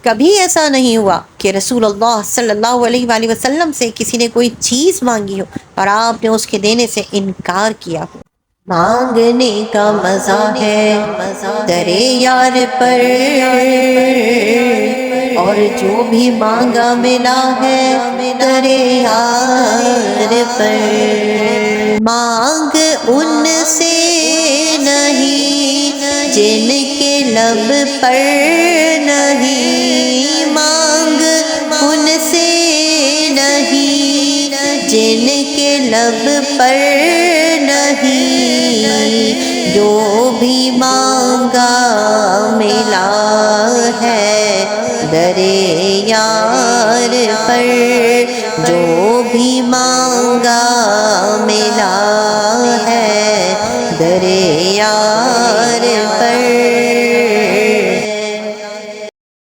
कभी ऐसा नहीं हुआ कि रसूलुल्लाह सल्लल्लाहु अलैहि वसल्लम से किसी ने कोई चीज़ मांगी हो और आपने उसके देने से इनकार किया हो। मांगने का मजा है दरे यार पर, और जो भी मांगा मिला है दरे यार पर। मांग उनसे नहीं जिनके लब पर नहीं, मांग उनसे नहीं जिनके लब पर नहीं, जो भी मांगा मिला है दरे यार पर, जो भी मांगा मिला